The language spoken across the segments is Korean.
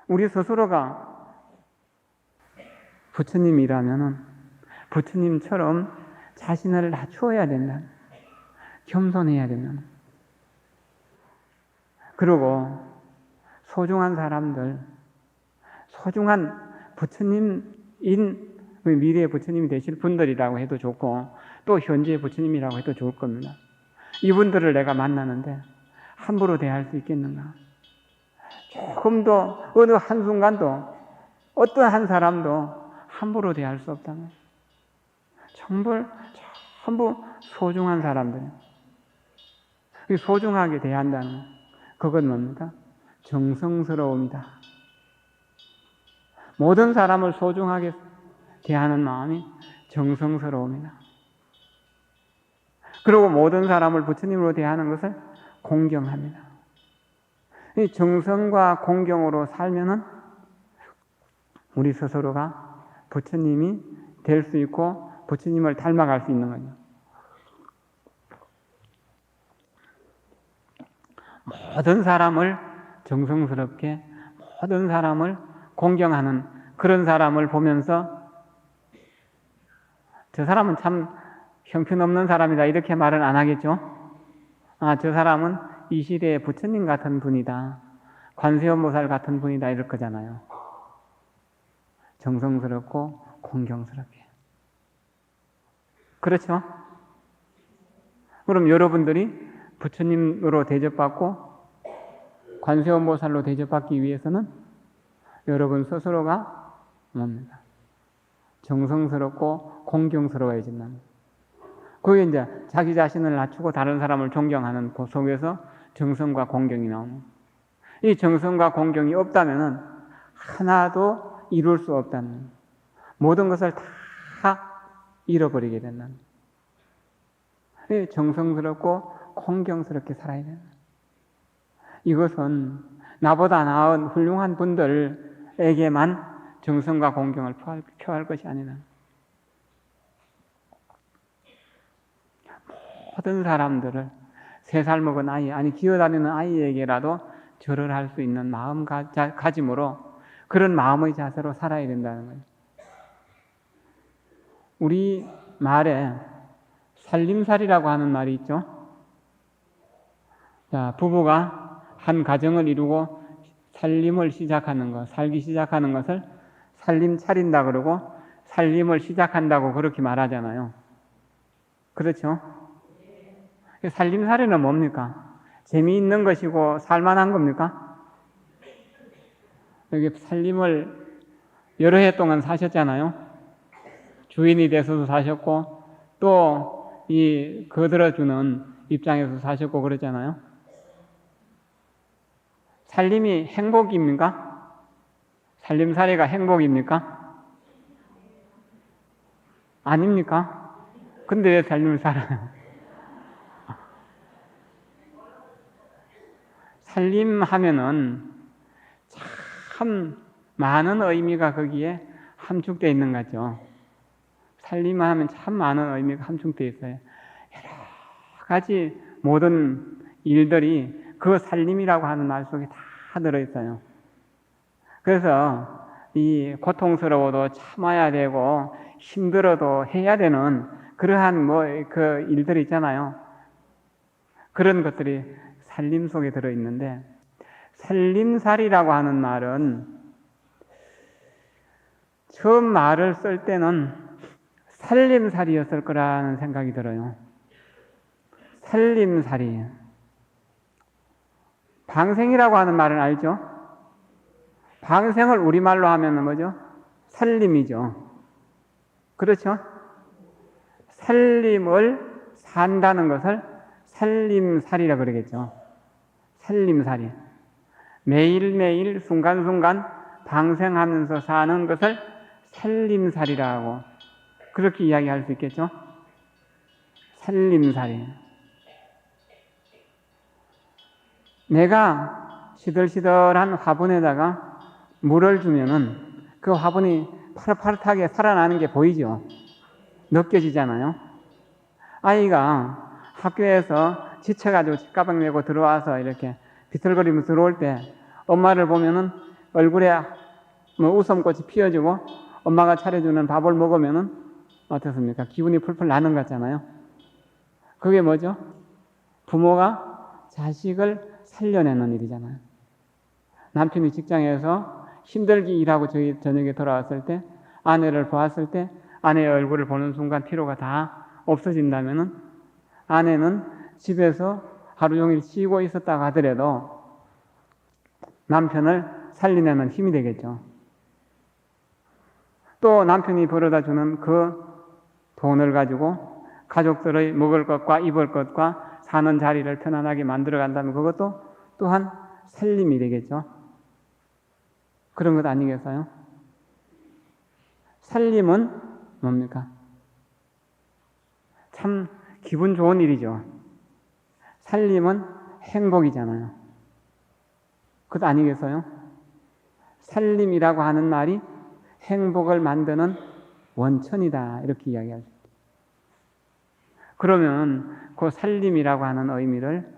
우리 스스로가 부처님이라면은 부처님처럼 자신을 낮추어야 된다. 겸손해야 된다. 그리고 소중한 사람들, 소중한 부처님인 미래의 부처님이 되실 분들이라고 해도 좋고 또 현재의 부처님이라고 해도 좋을 겁니다. 이분들을 내가 만나는데 함부로 대할 수 있겠는가? 조금도 어느 한순간도 어떤 한 사람도 함부로 대할 수 없다면 전부 소중한 사람들. 소중하게 대한다는 그건 뭡니까? 정성스러움이다. 모든 사람을 소중하게 대하는 마음이 정성스러움이다. 그리고 모든 사람을 부처님으로 대하는 것을 공경합니다. 이 정성과 공경으로 살면은 우리 스스로가 부처님이 될 수 있고 부처님을 닮아갈 수 있는 거죠. 모든 사람을 정성스럽게 모든 사람을 공경하는 그런 사람을 보면서 저 사람은 참 형편없는 사람이다 이렇게 말은 안 하겠죠. 저 사람은 이 시대의 부처님 같은 분이다. 관세음보살 같은 분이다 이럴 거잖아요. 정성스럽고 공경스럽게. 그렇죠? 그럼 여러분들이 부처님으로 대접받고 관세음보살로 대접받기 위해서는 여러분 스스로가 뭡니까? 정성스럽고 공경스러워야진다. 그게 이제 자기 자신을 낮추고 다른 사람을 존경하는 그 속에서 정성과 공경이 나오는. 이 정성과 공경이 없다면은 하나도 이룰 수 없다는. 모든 것을 다 잃어버리게 된다는. 정성스럽고 공경스럽게 살아야 된다. 이것은 나보다 나은 훌륭한 분들에게만 정성과 공경을 표할 것이 아니라 모든 사람들을 3살 먹은 아이, 아니 기어다니는 아이에게라도 절을 할 수 있는 마음가짐으로 그런 마음의 자세로 살아야 된다는 거예요. 우리 말에 살림살이라고 하는 말이 있죠. 자, 부부가 한 가정을 이루고 살림을 시작하는 것, 살기 시작하는 것을 살림 차린다 그러고 살림을 시작한다고 그렇게 말하잖아요. 그렇죠? 살림살이는 뭡니까? 재미있는 것이고 살만한 겁니까? 여기 살림을 여러 해 동안 사셨잖아요. 주인이 돼서도 사셨고 또 이 거들어주는 입장에서 사셨고 그러잖아요. 살림이 행복입니까? 살림살이가 행복입니까? 아닙니까? 근데 왜 살림을 살아요? 살림하면은 참 많은 의미가 거기에 함축되어 있는 거죠. 살림하면 참 많은 의미가 함축되어 있어요. 여러 가지 모든 일들이 그 살림이라고 하는 말 속에 다 들어있어요. 그래서 이 고통스러워도 참아야 되고 힘들어도 해야 되는 그러한 그 일들이 있잖아요. 그런 것들이 살림 속에 들어있는데 살림살이라고 하는 말은 처음 말을 쓸 때는 살림살이였을 거라는 생각이 들어요. 살림살이. 방생이라고 하는 말은 알죠? 방생을 우리말로 하면 뭐죠? 살림이죠. 그렇죠? 살림을 산다는 것을 살림살이라 그러겠죠. 살림살이. 매일매일 순간순간 방생하면서 사는 것을 살림살이라고 그렇게 이야기할 수 있겠죠? 살림살이. 내가 시들시들한 화분에다가 물을 주면은 그 화분이 파릇파릇하게 살아나는 게 보이죠? 느껴지잖아요? 아이가 학교에서 지쳐가지고 책가방 메고 들어와서 이렇게 비틀거리면서 들어올 때 엄마를 보면은 얼굴에 뭐 웃음꽃이 피어지고 엄마가 차려주는 밥을 먹으면은 어떻습니까? 기분이 풀풀 나는 것 같잖아요. 그게 뭐죠? 부모가 자식을 살려내는 일이잖아요. 남편이 직장에서 힘들게 일하고 저녁에 돌아왔을 때 아내를 보았을 때 아내의 얼굴을 보는 순간 피로가 다 없어진다면은 아내는 집에서 하루 종일 쉬고 있었다고 하더라도 남편을 살리내는 힘이 되겠죠. 또 남편이 벌어다 주는 그 돈을 가지고 가족들의 먹을 것과 입을 것과 사는 자리를 편안하게 만들어 간다면 그것도 또한 살림이 되겠죠. 그런 것 아니겠어요? 살림은 뭡니까? 참 기분 좋은 일이죠. 살림은 행복이잖아요. 그것 아니겠어요? 살림이라고 하는 말이 행복을 만드는 원천이다 이렇게 이야기할 수 있죠. 그러면 그 살림이라고 하는 의미를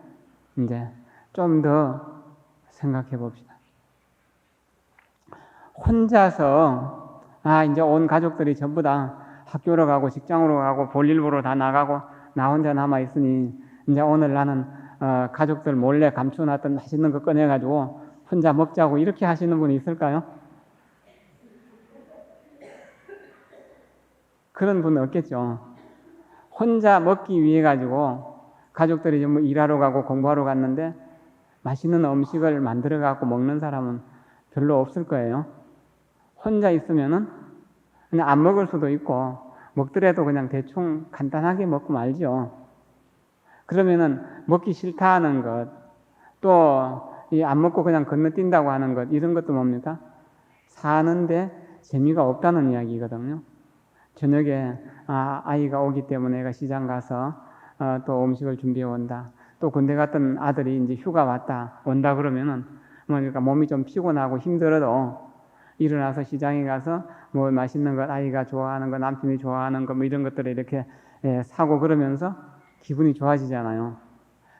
이제 좀 더 생각해 봅시다. 혼자서 이제 온 가족들이 전부 다 학교로 가고 직장으로 가고 볼일 보러 다 나가고 나 혼자 남아 있으니 이제 오늘 나는 가족들 몰래 감춰놨던 맛있는 거 꺼내가지고 혼자 먹자고 이렇게 하시는 분이 있을까요? 그런 분은 없겠죠. 혼자 먹기 위해 가지고 가족들이 뭐 일하러 가고 공부하러 갔는데 맛있는 음식을 만들어 갖고 먹는 사람은 별로 없을 거예요. 혼자 있으면은 그냥 안 먹을 수도 있고 먹더라도 그냥 대충 간단하게 먹고 말죠. 그러면은 먹기 싫다는 것, 또 안 먹고 그냥 건너뛴다고 하는 것, 이런 것도 뭡니까? 사는데 재미가 없다는 이야기거든요. 저녁에 아이가 오기 때문에 애가 시장 가서 또 음식을 준비해 온다. 또 군대 갔던 아들이 이제 휴가 왔다 온다 그러면은 그러니까 몸이 좀 피곤하고 힘들어도 일어나서 시장에 가서 뭐 맛있는 것, 아이가 좋아하는 것, 남편이 좋아하는 것, 뭐 이런 것들을 이렇게 사고 그러면서 기분이 좋아지잖아요.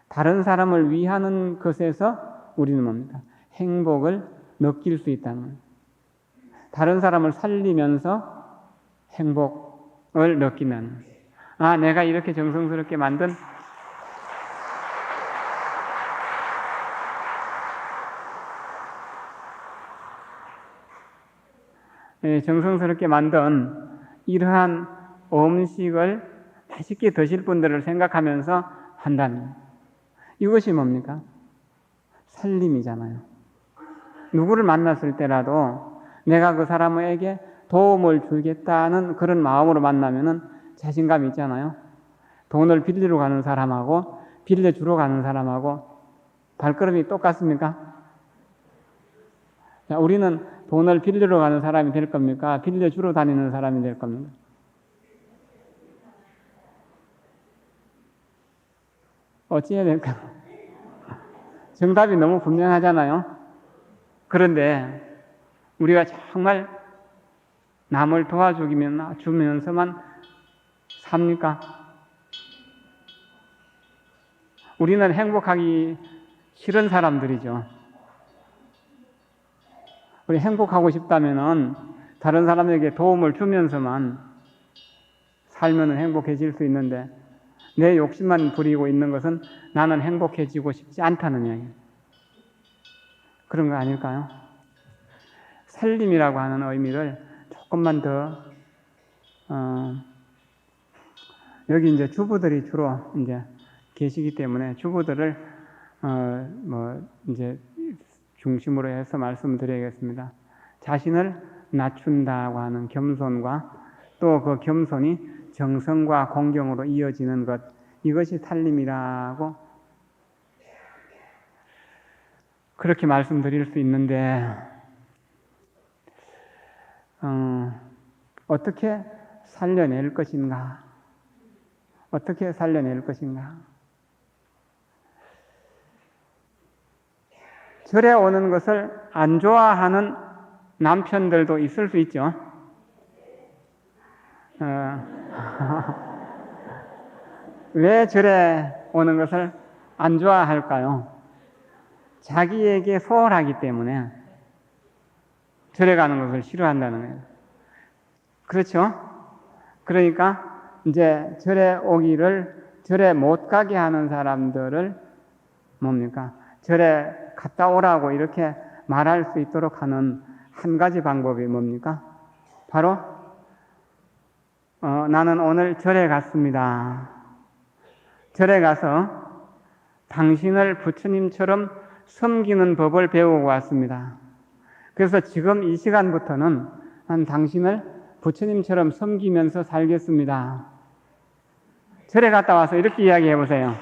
다른 사람을 위하는 것에서 우리는 뭡니까? 행복을 느낄 수 있다는 거예요. 다른 사람을 살리면서 행복을 느끼는. 내가 이렇게 정성스럽게 만든 정성스럽게 만든 이러한 음식을 맛있게 드실 분들을 생각하면서 한다면 이것이 뭡니까? 살림이잖아요. 누구를 만났을 때라도 내가 그 사람에게 도움을 주겠다는 그런 마음으로 만나면은 자신감이 있잖아요. 돈을 빌리러 가는 사람하고 빌려주러 가는 사람하고 발걸음이 똑같습니까? 자, 우리는 돈을 빌리러 가는 사람이 될 겁니까? 빌려주러 다니는 사람이 될 겁니까? 어찌해야 될까? 정답이 너무 분명하잖아요. 그런데 우리가 정말 남을 도와주면서만 삽니까? 우리는 행복하기 싫은 사람들이죠. 우리 행복하고 싶다면은 다른 사람에게 도움을 주면서만 살면 행복해질 수 있는데 내 욕심만 부리고 있는 것은 나는 행복해지고 싶지 않다는 이야기예요. 그런 거 아닐까요? 살림이라고 하는 의미를 조금만 더 여기 이제 주부들이 주로 이제 계시기 때문에 주부들을 이제 중심으로 해서 말씀드려야겠습니다. 자신을 낮춘다고 하는 겸손과 또 그 겸손이 정성과 공경으로 이어지는 것, 이것이 살림이라고 그렇게 말씀드릴 수 있는데 어떻게 살려낼 것인가? 어떻게 살려낼 것인가? 절에 오는 것을 안 좋아하는 남편들도 있을 수 있죠. 왜 절에 오는 것을 안 좋아할까요? 자기에게 소홀하기 때문에 절에 가는 것을 싫어한다는 거예요. 그렇죠? 그러니까 이제 절에 못 가게 하는 사람들을 뭡니까? 절에 갔다 오라고 이렇게 말할 수 있도록 하는 한 가지 방법이 뭡니까? 바로 나는 오늘 절에 갔습니다. 절에 가서 당신을 부처님처럼 섬기는 법을 배우고 왔습니다. 그래서 지금 이 시간부터는 난 당신을 부처님처럼 섬기면서 살겠습니다. 절에 갔다 와서 이렇게 이야기해 보세요.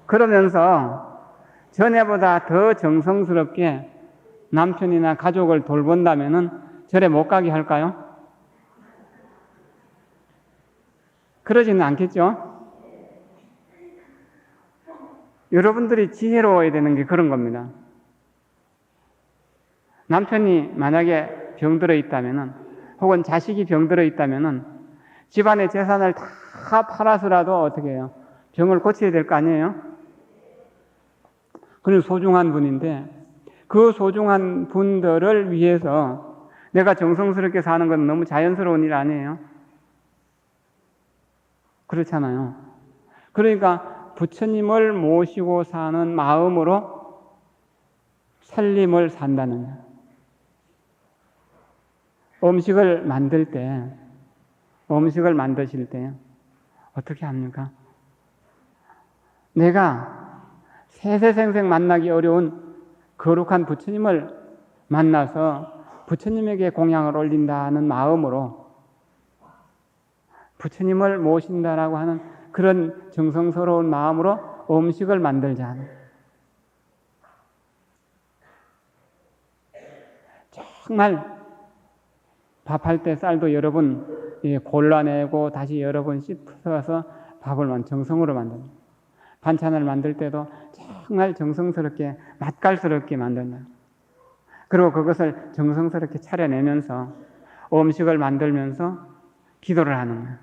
그러면서 전에보다 더 정성스럽게 남편이나 가족을 돌본다면 절에 못 가게 할까요? 그러지는 않겠죠? 여러분들이 지혜로워야 되는 게 그런 겁니다. 남편이 만약에 병들어 있다면, 혹은 자식이 병들어 있다면 집안의 재산을 다 팔아서라도 어떻게 해요? 병을 고쳐야 될 거 아니에요? 그는 소중한 분인데 그 소중한 분들을 위해서 내가 정성스럽게 사는 건 너무 자연스러운 일 아니에요? 그렇잖아요. 그러니까 부처님을 모시고 사는 마음으로 살림을 산다는 거예요. 음식을 만드실 때 어떻게 합니까? 내가 세세생생 만나기 어려운 거룩한 부처님을 만나서 부처님에게 공양을 올린다는 마음으로 부처님을 모신다라고 하는 그런 정성스러운 마음으로 음식을 만들자. 정말 밥할 때 쌀도 여러 번 골라내고 다시 여러 번 씻어서 밥을 정성으로 만든다. 반찬을 만들 때도 정말 정성스럽게 맛깔스럽게 만든다. 그리고 그것을 정성스럽게 차려내면서 음식을 만들면서 기도를 하는 거야.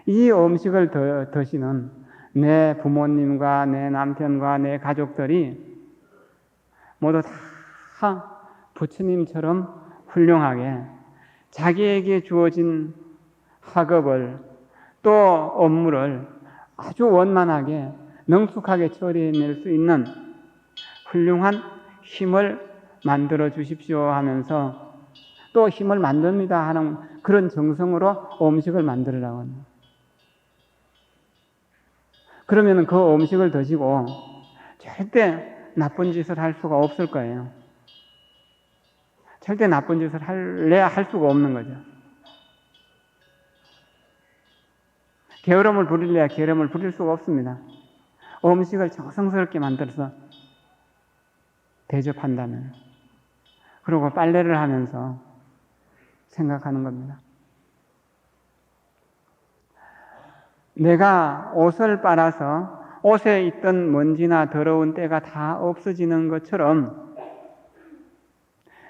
이 음식을 드시는 내 부모님과 내 남편과 내 가족들이 모두 다 부처님처럼 훌륭하게 자기에게 주어진 학업을 또 업무를 아주 원만하게 능숙하게 처리해낼 수 있는 훌륭한 힘을 만들어 주십시오 하면서 또 힘을 만듭니다 하는 그런 정성으로 음식을 만들으라고 합니다. 그러면 그 음식을 드시고 절대 나쁜 짓을 할 수가 없을 거예요. 절대 나쁜 짓을 할 수가 없는 거죠. 게으름을 부리려야 게으름을 부릴 수가 없습니다. 음식을 정성스럽게 만들어서 대접한다면, 그리고 빨래를 하면서 생각하는 겁니다. 내가 옷을 빨아서 옷에 있던 먼지나 더러운 때가 다 없어지는 것처럼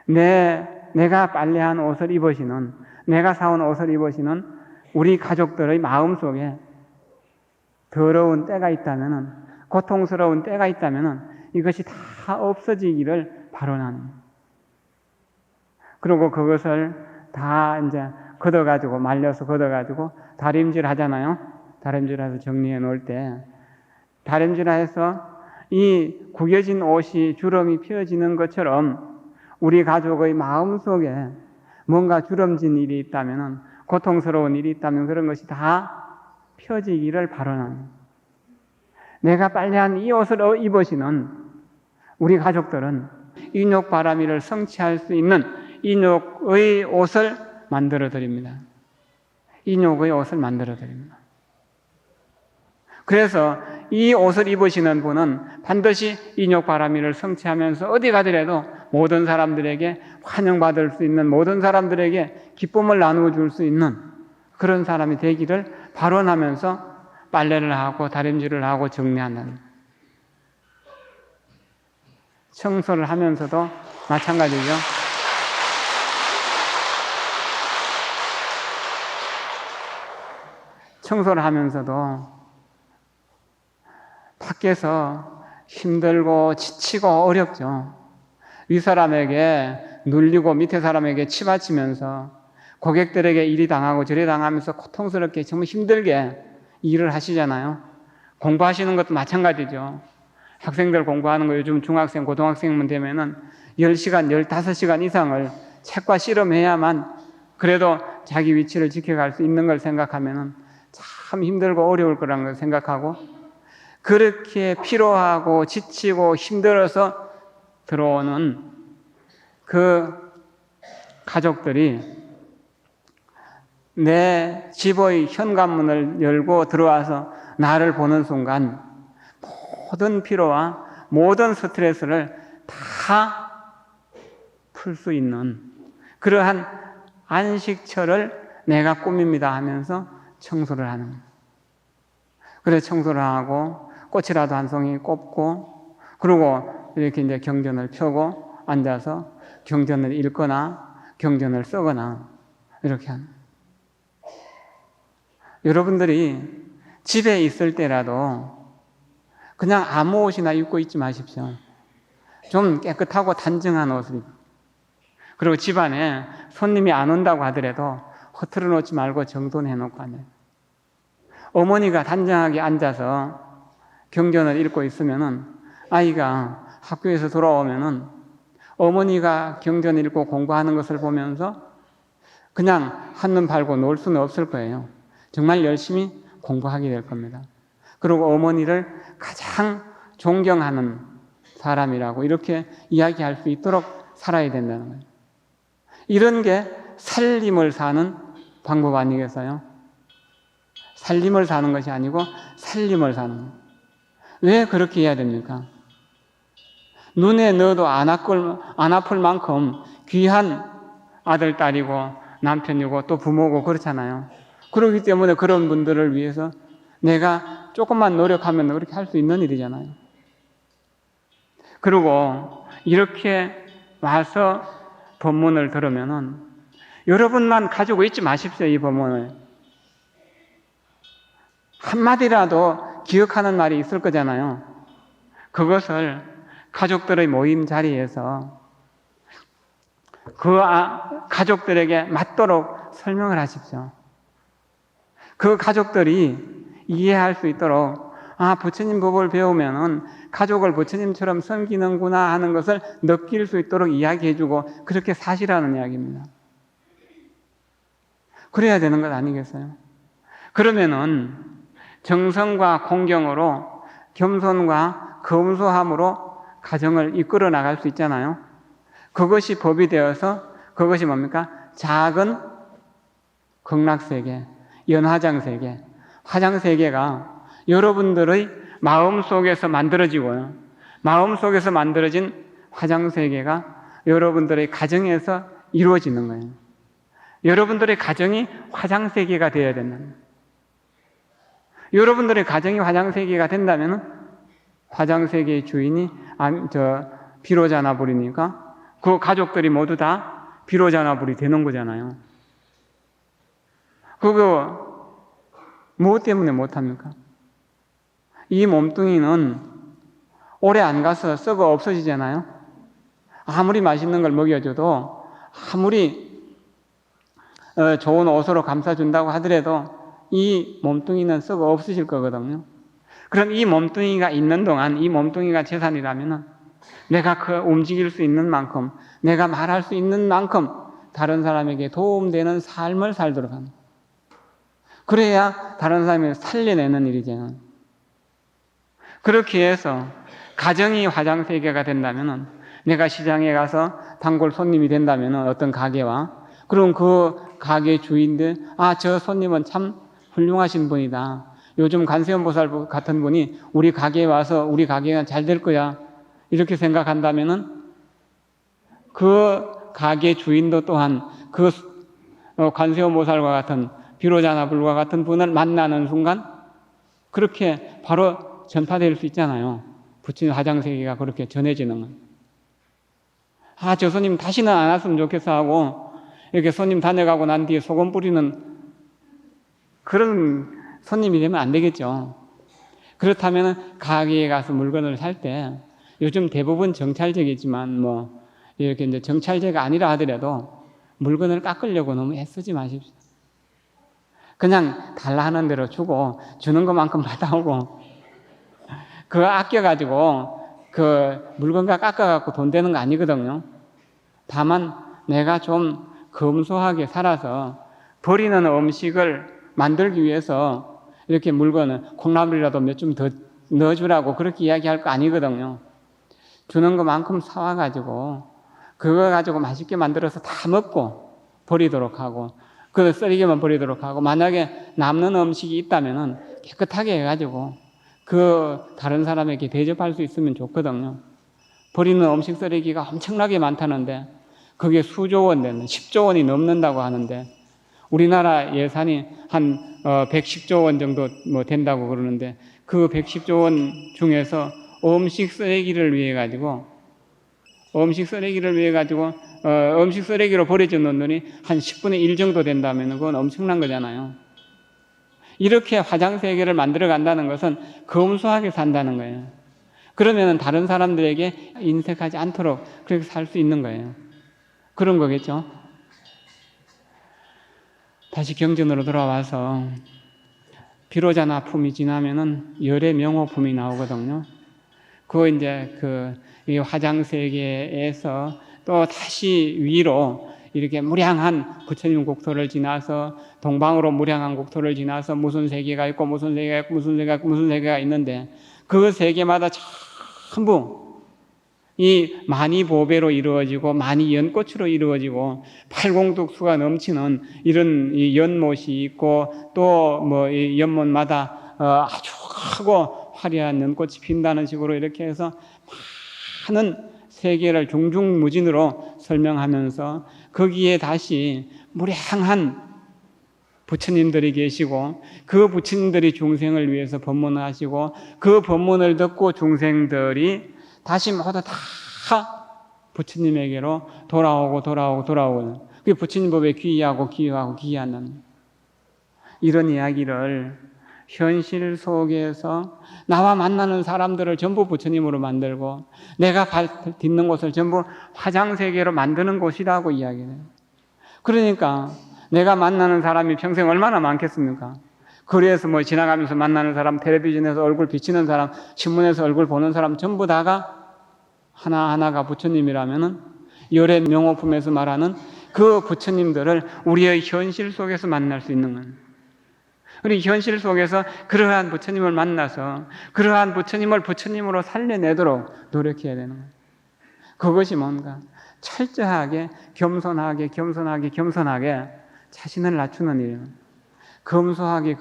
내가 빨래한 옷을 입으시는, 내가 사온 옷을 입으시는 우리 가족들의 마음속에 더러운 때가 있다면, 고통스러운 때가 있다면 이것이 다 없어지기를 바라는. 그리고 그것을 다 이제 걷어가지고, 말려서 걷어가지고 다림질 하잖아요. 다림질해서 정리해 놓을 때, 다림질해서 이 구겨진 옷이 주름이 펴지는 것처럼 우리 가족의 마음속에 뭔가 주름진 일이 있다면, 고통스러운 일이 있다면 그런 것이 다 펴지기를 바라는. 내가 빨래한 이 옷을 입으시는 우리 가족들은 인욕바라미를 성취할 수 있는 인욕의 옷을 만들어 드립니다. 인욕의 옷을 만들어 드립니다. 그래서 이 옷을 입으시는 분은 반드시 인욕바라미를 성취하면서 어디 가더라도 모든 사람들에게 환영받을 수 있는, 모든 사람들에게 기쁨을 나누어 줄 수 있는 그런 사람이 되기를 발언하면서 빨래를 하고 다림질을 하고 정리하는, 청소를 하면서도 마찬가지죠. 청소를 하면서도 밖에서 힘들고 지치고 어렵죠. 윗사람에게 눌리고 밑에 사람에게 치받치면서 고객들에게 이리 당하고 저리 당하면서 고통스럽게 정말 힘들게 일을 하시잖아요. 공부하시는 것도 마찬가지죠. 학생들 공부하는 거 요즘 중학생, 고등학생만 되면은 10시간, 15시간 이상을 책과 씨름해야만 그래도 자기 위치를 지켜갈 수 있는 걸 생각하면은 참 힘들고 어려울 거라는 걸 생각하고 그렇게 피로하고 지치고 힘들어서 들어오는 그 가족들이 내 집의 현관문을 열고 들어와서 나를 보는 순간 모든 피로와 모든 스트레스를 다 풀 수 있는 그러한 안식처를 내가 꾸밉니다 하면서 청소를 하는 거예요. 그래서 청소를 하고 꽃이라도 한 송이 꼽고 그리고 이렇게 이제 경전을 펴고 앉아서 경전을 읽거나 경전을 쓰거나 이렇게 하는 거예요. 여러분들이 집에 있을 때라도 그냥 아무 옷이나 입고 있지 마십시오. 좀 깨끗하고 단정한 옷을 입고 그리고 집안에 손님이 안 온다고 하더라도 허틀어 놓지 말고 정돈해 놓고 앉아요. 어머니가 단정하게 앉아서 경전을 읽고 있으면은 아이가 학교에서 돌아오면은 어머니가 경전 읽고 공부하는 것을 보면서 그냥 한눈 팔고 놀 수는 없을 거예요. 정말 열심히 공부하게 될 겁니다. 그리고 어머니를 가장 존경하는 사람이라고 이렇게 이야기할 수 있도록 살아야 된다는 거예요. 이런 게 살림을 사는 방법 아니겠어요? 살림을 사는 것이 아니고 살림을 사는 거예요. 왜 그렇게 해야 됩니까? 눈에 넣어도 안 아플 만큼 귀한 아들, 딸이고 남편이고 또 부모고 그렇잖아요. 그렇기 때문에 그런 분들을 위해서 내가 조금만 노력하면 그렇게 할 수 있는 일이잖아요. 그리고 이렇게 와서 법문을 들으면은 여러분만 가지고 있지 마십시오. 이 법문을 한마디라도 기억하는 말이 있을 거잖아요. 그것을 가족들의 모임 자리에서 그 가족들에게 맞도록 설명을 하십시오. 그 가족들이 이해할 수 있도록 부처님 법을 배우면은 가족을 부처님처럼 섬기는구나 하는 것을 느낄 수 있도록 이야기해주고 그렇게 사시라는 이야기입니다. 그래야 되는 것 아니겠어요? 그러면은 정성과 공경으로 겸손과 검소함으로 가정을 이끌어 나갈 수 있잖아요. 그것이 법이 되어서 그것이 뭡니까? 작은 극락세계, 연화장세계, 화장세계가 여러분들의 마음속에서 만들어지고요. 마음속에서 만들어진 화장세계가 여러분들의 가정에서 이루어지는 거예요. 여러분들의 가정이 화장세계가 되어야 된다는 거예요. 여러분들의 가정이 화장세계가 된다면 화장세계의 주인이 비로자나불이니까 그 가족들이 모두 다 비로자나불이 되는 거잖아요. 그거 무엇 때문에 못합니까? 이 몸뚱이는 오래 안 가서 썩어 없어지잖아요. 아무리 맛있는 걸 먹여줘도 아무리 좋은 옷으로 감싸준다고 하더라도 이 몸뚱이는 썩어 없으실 거거든요. 그럼 이 몸뚱이가 있는 동안 이 몸뚱이가 재산이라면 내가 그 움직일 수 있는 만큼 내가 말할 수 있는 만큼 다른 사람에게 도움되는 삶을 살도록 합니다. 그래야 다른 사람을 살려내는 일이잖아요. 그렇게 해서 가정이 화장세계가 된다면 내가 시장에 가서 단골 손님이 된다면 어떤 가게와 그럼 그 가게 주인들 저 손님은 참 훌륭하신 분이다. 요즘 관세음보살 같은 분이 우리 가게에 와서 우리 가게가 잘 될 거야. 이렇게 생각한다면 그 가게 주인도 또한 그 관세음보살과 같은 비로자나불과 같은 분을 만나는 순간 그렇게 바로 전파될 수 있잖아요. 부처님 화장세계가 그렇게 전해지는 건. 저 손님 다시는 안 왔으면 좋겠어 하고 이렇게 손님 다녀가고 난 뒤에 소금 뿌리는 그런 손님이 되면 안 되겠죠. 그렇다면 가게에 가서 물건을 살 때 요즘 대부분 정찰제겠지만 뭐 이렇게 이제 정찰제가 아니라 하더라도 물건을 깎으려고 너무 애쓰지 마십시오. 그냥 달라 하는 대로 주고 주는 것만큼 받아오고 그거 아껴가지고 그 물건과 깎아갖고 돈 되는 거 아니거든요. 다만 내가 좀 검소하게 살아서 버리는 음식을 만들기 위해서 이렇게 물건을 콩나물이라도 몇 좀 더 넣어주라고 그렇게 이야기할 거 아니거든요. 주는 것만큼 사와가지고 그거 가지고 맛있게 만들어서 다 먹고 버리도록 하고 그 쓰레기만 버리도록 하고 만약에 남는 음식이 있다면은 깨끗하게 해가지고 그 다른 사람에게 대접할 수 있으면 좋거든요. 버리는 음식 쓰레기가 엄청나게 많다는데 그게 수조 원 되는 10조 원이 넘는다고 하는데 우리나라 예산이 한 110조 원 정도 뭐 된다고 그러는데 그 110조 원 중에서 음식 쓰레기를 위해 가지고 음식 쓰레기로 버려져 놓는 돈이 한 10분의 1 정도 된다면 그건 엄청난 거잖아요. 이렇게 화장 세계를 만들어 간다는 것은 검소하게 산다는 거예요. 그러면 다른 사람들에게 인색하지 않도록 그렇게 살 수 있는 거예요. 그런 거겠죠. 다시 경전으로 돌아와서 비로자나 품이 지나면은 열의 명호품이 나오거든요. 그 이제 이 화장 세계에서 또 다시 위로 이렇게 무량한 부처님 국토를 지나서 동방으로 무량한 국토를 지나서 무슨 세계가 있고 무슨 세계가 있고 무슨 세계가 있고 무슨 세계가 있는데 그 세계마다 전부 이 만이보배로 이루어지고 만이연꽃으로 이루어지고 팔공덕수가 넘치는 이런 이 연못이 있고 또 뭐 이 연못마다 아주 크고 화려한 연꽃이 핀다는 식으로 이렇게 해서 많은 세계를 중중무진으로 설명하면서 거기에 다시 무량한 부처님들이 계시고 그 부처님들이 중생을 위해서 법문을 하시고 그 법문을 듣고 중생들이 다시 모두 다 부처님에게로 돌아오고 그게 부처님 법에 귀의하고 기이하는 이런 이야기를 현실 속에서 나와 만나는 사람들을 전부 부처님으로 만들고 내가 딛는 곳을 전부 화장세계로 만드는 곳이라고 이야기해요. 그러니까 내가 만나는 사람이 평생 얼마나 많겠습니까? 거리에서 뭐 지나가면서 만나는 사람, 텔레비전에서 얼굴 비치는 사람, 신문에서 얼굴 보는 사람 전부 다가 하나하나가 부처님이라면은 열의 명호품에서 말하는 그 부처님들을 우리의 현실 속에서 만날 수 있는 거예요. 우리 현실 속에서 그러한 부처님을 만나서 그러한 부처님을 부처님으로 살려내도록 노력해야 되는 거예요. 그것이 뭔가 철저하게 겸손하게 자신을 낮추는 일이에요. 검소하게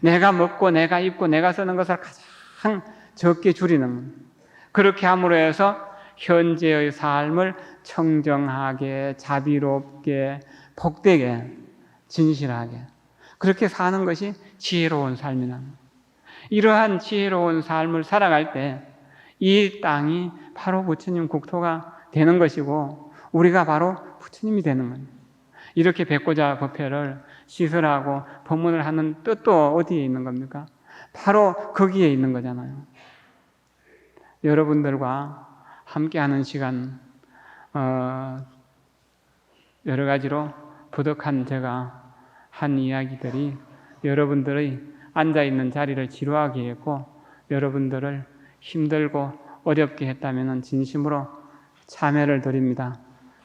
내가 먹고 내가 입고 내가 쓰는 것을 가장 적게 줄이는 거예요. 그렇게 함으로 해서 현재의 삶을 청정하게 자비롭게 복되게 진실하게 그렇게 사는 것이 지혜로운 삶이다. 이러한 지혜로운 삶을 살아갈 때 이 땅이 바로 부처님 국토가 되는 것이고 우리가 바로 부처님이 되는 거예요. 이렇게 백고자 법회를 시설하고 법문을 하는 뜻도 어디에 있는 겁니까? 바로 거기에 있는 거잖아요. 여러분들과 함께하는 시간 여러 가지로 부득한 제가 한 이야기들이 여러분들의 앉아있는 자리를 지루하게 했고 여러분들을 힘들고 어렵게 했다면 진심으로 참회를 드립니다.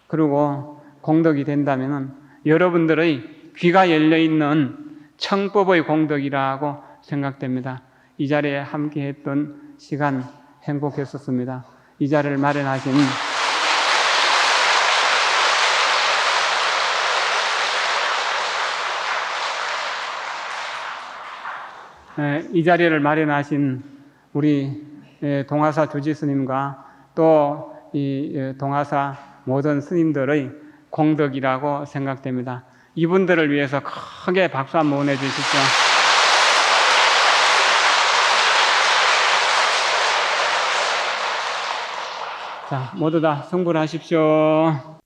그리고 공덕이 된다면 여러분들의 귀가 열려있는 청법의 공덕이라고 생각됩니다. 이 자리에 함께했던 시간 행복했었습니다. 이 자리를 마련하신 이 자리를 마련하신 우리 동화사 주지 스님과 또 이 동화사 모든 스님들의 공덕이라고 생각됩니다. 이분들을 위해서 크게 박수 한번 보내주십시오. 자, 모두 다 성불하십시오.